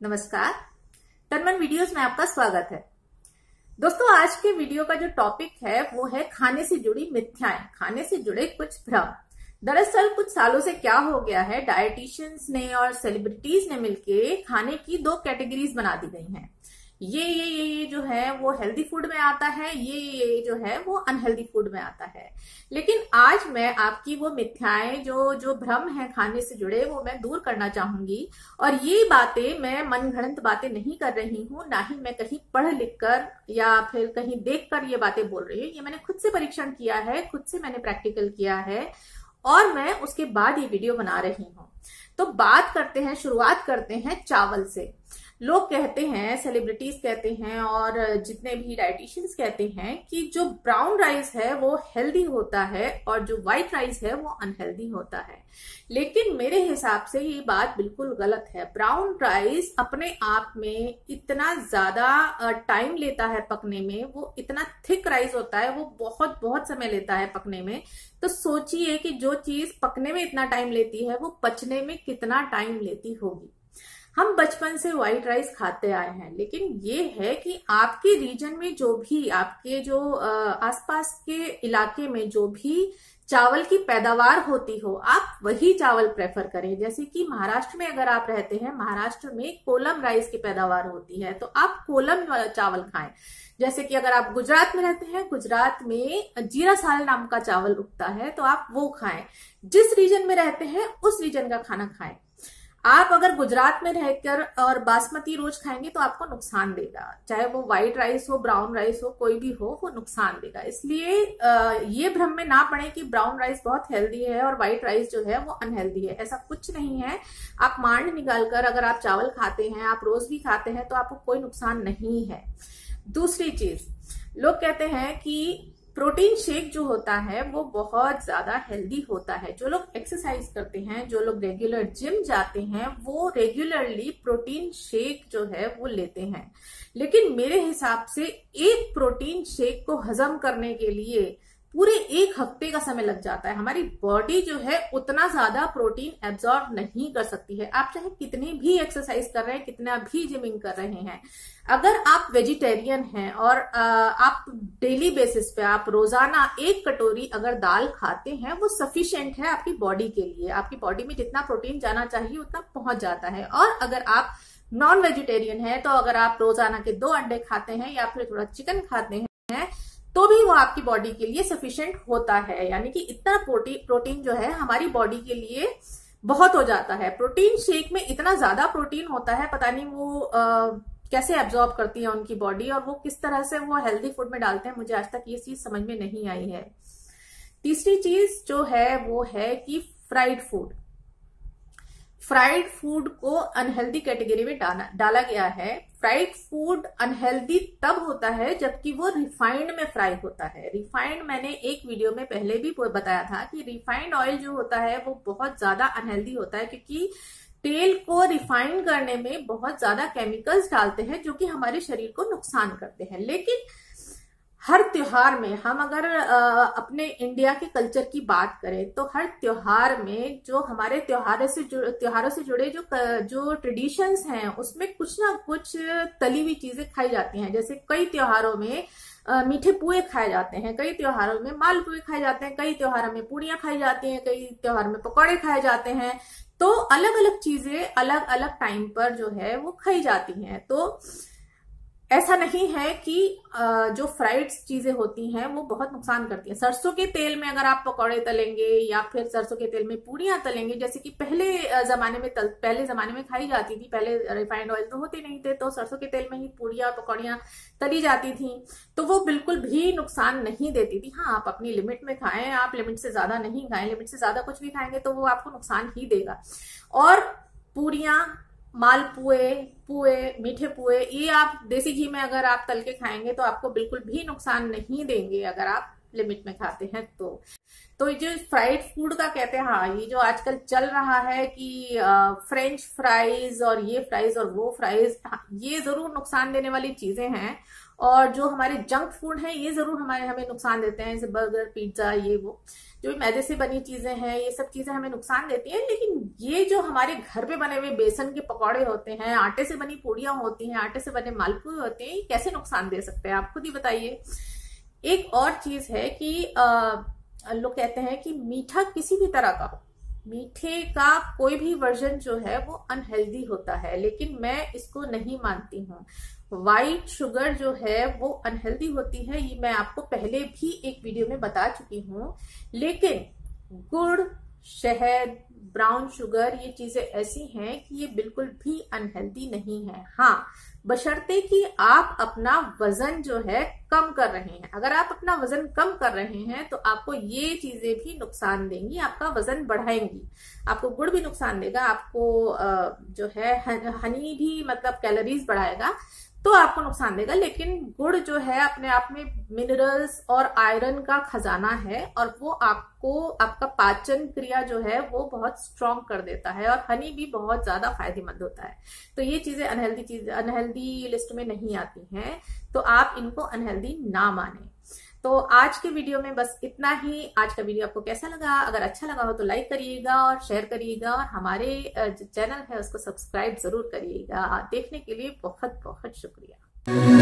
नमस्कार, टनमन वीडियोस में आपका स्वागत है। दोस्तों, आज के वीडियो का जो टॉपिक है वो है खाने से जुड़ी मिथ्याएं, खाने से जुड़े कुछ भ्रम। दरअसल कुछ सालों से क्या हो गया है, डायटिशियंस ने और सेलिब्रिटीज ने मिलके खाने की दो कैटेगरीज बना दी गई हैं। ये जो है वो हेल्दी फूड में आता है, ये जो है वो अनहेल्दी फूड में आता है। लेकिन आज मैं आपकी वो मिथ्याएं जो भ्रम है खाने से जुड़े, वो मैं दूर करना चाहूंगी। और ये बातें मैं मनगढ़ंत बातें नहीं कर रही हूँ, ना ही मैं कहीं पढ़ लिख कर या फिर कहीं देख कर ये बातें बोल रही हूँ। ये मैंने खुद से परीक्षण किया है, खुद से मैंने प्रैक्टिकल किया है और मैं उसके बाद ये वीडियो बना रही हूँ। तो बात करते हैं, शुरुआत करते हैं चावल से। लोग कहते हैं, सेलिब्रिटीज कहते हैं और जितने भी डाइटिशियंस कहते हैं कि जो ब्राउन राइस है वो हेल्दी होता है और जो व्हाइट राइस है वो अनहेल्दी होता है। लेकिन मेरे हिसाब से ये बात बिल्कुल गलत है। ब्राउन राइस अपने आप में इतना ज्यादा टाइम लेता है पकने में, वो इतना थिक राइस होता है, वो बहुत बहुत समय लेता है पकने में। तो सोचिए कि जो चीज पकने में इतना टाइम लेती है वो पचने में कितना टाइम लेती होगी। हम बचपन से व्हाइट राइस खाते आए हैं, लेकिन ये है कि आपके रीजन में जो भी, आपके जो आसपास के इलाके में जो भी चावल की पैदावार होती हो, आप वही चावल प्रेफर करें। जैसे कि महाराष्ट्र में अगर आप रहते हैं, महाराष्ट्र में कोलम राइस की पैदावार होती है, तो आप कोलम चावल खाएं। जैसे कि अगर आप गुजरात में रहते हैं, गुजरात में जीरा साल नाम का चावल उगता है, तो आप वो खाएं। जिस रीजन में रहते हैं उस रीजन का खाना खाएं। आप अगर गुजरात में रहकर और बासमती रोज खाएंगे तो आपको नुकसान देगा, चाहे वो व्हाइट राइस हो, ब्राउन राइस हो, कोई भी हो, वो नुकसान देगा। इसलिए ये भ्रम में ना पड़े कि ब्राउन राइस बहुत हेल्दी है और व्हाइट राइस जो है वो अनहेल्दी है। ऐसा कुछ नहीं है। आप मांड निकालकर अगर आप चावल खाते हैं, आप रोज भी खाते हैं, तो आपको कोई नुकसान नहीं है। दूसरी चीज, लोग कहते हैं कि प्रोटीन शेक जो होता है वो बहुत ज्यादा हेल्दी होता है। जो लोग एक्सरसाइज करते हैं, जो लोग रेगुलर जिम जाते हैं, वो रेगुलरली प्रोटीन शेक जो है वो लेते हैं। लेकिन मेरे हिसाब से एक प्रोटीन शेक को हजम करने के लिए पूरे 1 हफ्ते का समय लग जाता है। हमारी बॉडी जो है उतना ज्यादा प्रोटीन एब्जॉर्ब नहीं कर सकती है। आप चाहे कितनी भी एक्सरसाइज कर रहे हैं, कितना भी जिमिंग कर रहे हैं, अगर आप वेजिटेरियन हैं और आप डेली बेसिस पे, आप रोजाना 1 कटोरी अगर दाल खाते हैं, वो सफिशिएंट है आपकी बॉडी के लिए। आपकी बॉडी में जितना प्रोटीन जाना चाहिए उतना पहुंच जाता है। और अगर आप नॉन वेजिटेरियन है, तो अगर आप रोजाना के 2 अंडे खाते हैं या फिर थोड़ा चिकन खाते हैं, तो भी वो आपकी बॉडी के लिए सफिशिएंट होता है। यानी कि इतना प्रोटीन जो है हमारी बॉडी के लिए बहुत हो जाता है। प्रोटीन शेक में इतना ज्यादा प्रोटीन होता है, पता नहीं वो कैसे एब्जॉर्ब करती है उनकी बॉडी और वो किस तरह से वो हेल्दी फूड में डालते हैं। मुझे आज तक ये चीज समझ में नहीं आई है। तीसरी चीज जो है वो है कि फ्राइड फूड को अनहेल्दी कैटेगरी में डाला गया है। फ्राइड फूड अनहेल्दी तब होता है जबकि वो रिफाइंड में फ्राई होता है। रिफाइंड, मैंने एक वीडियो में पहले भी बताया था कि रिफाइंड ऑयल जो होता है वो बहुत ज्यादा अनहेल्दी होता है, क्योंकि तेल को रिफाइन करने में बहुत ज्यादा केमिकल्स डालते हैं जो कि हमारे शरीर को नुकसान करते हैं। लेकिन हर त्योहार में, हम अगर अपने इंडिया के कल्चर की बात करें, तो हर त्योहार में जो हमारे त्योहारों से जुड़े जो ट्रेडिशंस हैं, उसमें कुछ ना कुछ तली हुई चीजें खाई जाती हैं। जैसे कई त्योहारों में मीठे पुए खाए जाते हैं, कई त्योहारों में मालपुए खाए जाते हैं, कई त्योहारों में पूड़ियां खाई जाती हैं, कई त्योहार में पकौड़े खाए जाते हैं। तो अलग अलग चीजें अलग अलग टाइम पर जो है वो खाई जाती हैं। तो ऐसा नहीं है कि जो फ्राइड चीजें होती हैं वो बहुत नुकसान करती हैं। सरसों के तेल में अगर आप पकौड़े तलेंगे या फिर सरसों के तेल में पूड़ियां तलेंगे, जैसे कि पहले जमाने में खाई जाती थी, पहले रिफाइंड ऑयल तो होते नहीं थे, तो सरसों के तेल में ही पूड़ियां पकौड़ियां तली जाती थी, तो वो बिल्कुल भी नुकसान नहीं देती थी। हाँ, आप अपनी लिमिट में खाएं, आप लिमिट से ज्यादा नहीं खाएं। लिमिट से ज्यादा कुछ भी खाएंगे तो वो आपको नुकसान ही देगा। और पूड़ियां, मालपुए, मीठे पुए, ये आप देसी घी में अगर आप तल के खाएंगे तो आपको बिल्कुल भी नुकसान नहीं देंगे अगर आप लिमिट में खाते हैं। तो ये जो फ्राइड फूड का कहते हैं, हाँ, ये जो आजकल चल रहा है कि फ्रेंच फ्राइज और ये फ्राइज और वो फ्राइज, ये जरूर नुकसान देने वाली चीजें हैं। और जो हमारे जंक फूड है ये जरूर हमें नुकसान देते हैं, जैसे बर्गर, पिज्जा, ये वो। जो भी मैदे से बनी चीजें हैं, ये सब चीजें हमें नुकसान देती हैं। लेकिन ये जो हमारे घर पे बने हुए बेसन के पकौड़े होते हैं, आटे से बनी पूड़ियां होती हैं, आटे से बने मालपुए होते हैं, ये कैसे नुकसान दे सकते हैं, आप खुद ही बताइए। एक और चीज है कि लोग कहते हैं कि मीठा किसी भी तरह का हो, मीठे का कोई भी वर्जन जो है वो अनहेल्दी होता है, लेकिन मैं इसको नहीं मानती हूँ। व्हाइट शुगर जो है वो अनहेल्दी होती है, ये मैं आपको पहले भी एक वीडियो में बता चुकी हूँ। लेकिन गुड़, शहद, ब्राउन शुगर, ये चीजें ऐसी हैं कि ये बिल्कुल भी अनहेल्दी नहीं है। हाँ, बशर्ते कि आप अपना वजन जो है कम कर रहे हैं। अगर आप अपना वजन कम कर रहे हैं तो आपको ये चीजें भी नुकसान देंगी, आपका वजन बढ़ाएंगी। आपको गुड़ भी नुकसान देगा, आपको जो है हनी भी मतलब कैलोरीज बढ़ाएगा, तो आपको नुकसान देगा। लेकिन गुड़ जो है अपने आप में मिनरल्स और आयरन का खजाना है, और वो आपको आपका पाचन क्रिया जो है वो बहुत स्ट्रांग कर देता है, और हनी भी बहुत ज्यादा फायदेमंद होता है। तो ये चीजें अनहेल्दी लिस्ट में नहीं आती हैं, तो आप इनको अनहेल्दी ना माने। तो आज के वीडियो में बस इतना ही। आज का वीडियो आपको कैसा लगा? अगर अच्छा लगा हो तो लाइक करिएगा और शेयर करिएगा, और हमारे जो चैनल है उसको सब्सक्राइब जरूर करिएगा। देखने के लिए बहुत बहुत शुक्रिया।